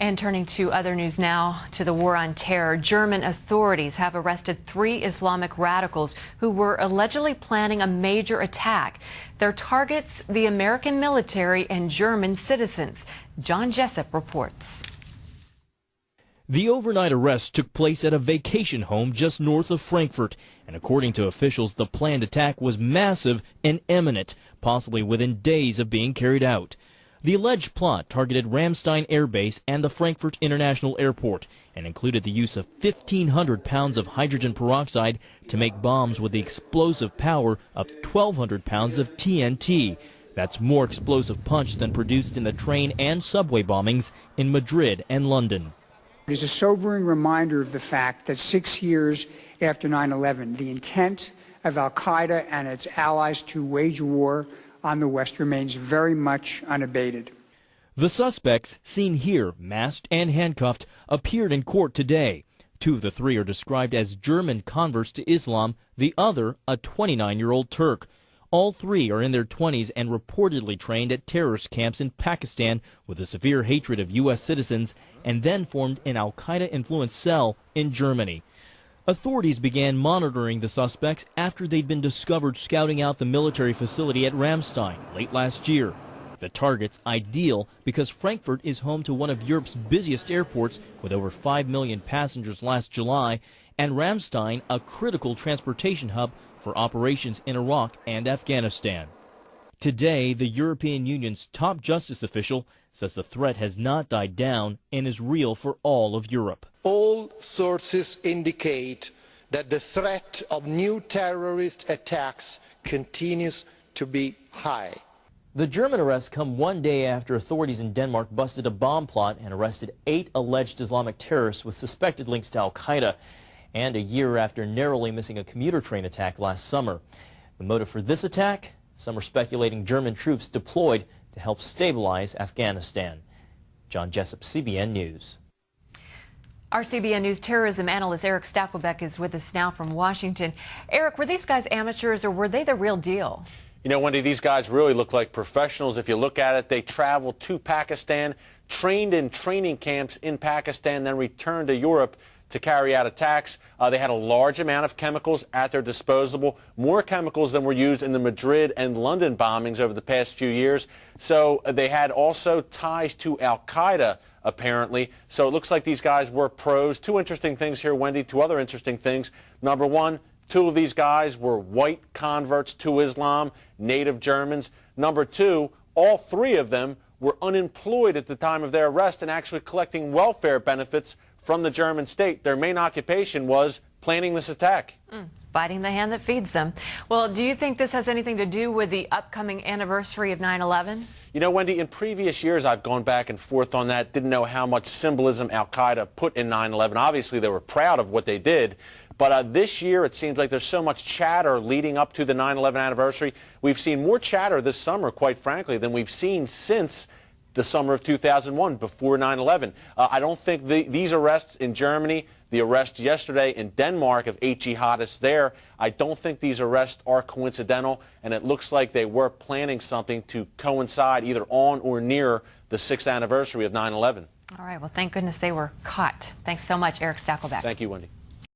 And turning to other news now, to the war on terror, German authorities have arrested 3 Islamic radicals who were allegedly planning a major attack. Their targets, the American military and German citizens. John Jessup reports. The overnight arrest took place at a vacation home just north of Frankfurt, and according to officials, the planned attack was massive and imminent, possibly within days of being carried out. The alleged plot targeted Ramstein Air Base and the Frankfurt International Airport and included the use of 1,500 pounds of hydrogen peroxide to make bombs with the explosive power of 1,200 pounds of TNT. That's more explosive punch than produced in the train and subway bombings in Madrid and London. It is a sobering reminder of the fact that 6 years after 9/11, the intent of al-Qaeda and its allies to wage war on the West remains very much unabated. The suspects, seen here, masked and handcuffed, appeared in court today. 2 of the 3 are described as German converts to Islam, the other a 29-year-old Turk. All 3 are in their 20s and reportedly trained at terrorist camps in Pakistan with a severe hatred of U.S. citizens and then formed an al-Qaeda-influenced cell in Germany. Authorities began monitoring the suspects after they'd been discovered scouting out the military facility at Ramstein late last year. The target's ideal because Frankfurt is home to one of Europe's busiest airports with over 5 million passengers last July, and Ramstein a critical transportation hub for operations in Iraq and Afghanistan. Today, the European Union's top justice official says the threat has not died down and is real for all of Europe. All sources indicate that the threat of new terrorist attacks continues to be high. The German arrests come one day after authorities in Denmark busted a bomb plot and arrested 8 alleged Islamic terrorists with suspected links to al-Qaeda, and a year after narrowly missing a commuter train attack last summer. The motive for this attack? Some are speculating German troops deployed to help stabilize Afghanistan. John Jessup, CBN News. Our CBN News terrorism analyst Eric Stakelbeck is with us now from Washington. Eric, were these guys amateurs or were they the real deal? You know, Wendy, these guys really look like professionals. If you look at it, they traveled to Pakistan, trained in training camps in Pakistan, then returned to Europe to carry out attacks. They had a large amount of chemicals at their disposal, more chemicals than were used in the Madrid and London bombings over the past few years. So they had also ties to al-Qaeda, apparently. So it looks like these guys were pros. 2 interesting things here, Wendy, 2 other interesting things. Number 1, 2 of these guys were white converts to Islam, native Germans. Number 2, all 3 of them were unemployed at the time of their arrest and actually collecting welfare benefits from the German state. Their main occupation was planning this attack. Biting the hand that feeds them. Well, do you think this has anything to do with the upcoming anniversary of 9/11? You know, Wendy, in previous years I've gone back and forth on that, didn't know how much symbolism al-Qaeda put in 9/11. Obviously, they were proud of what they did. But this year, it seems like there's so much chatter leading up to the 9/11 anniversary. We've seen more chatter this summer, quite frankly, than we've seen since the summer of 2001, before 9/11. I don't think these arrests in Germany, the arrest yesterday in Denmark of 8 jihadists there, I don't think these arrests are coincidental, and it looks like they were planning something to coincide either on or near the 6th anniversary of 9/11. All right, well, thank goodness they were caught. Thanks so much, Eric Stakelbeck. Thank you, Wendy.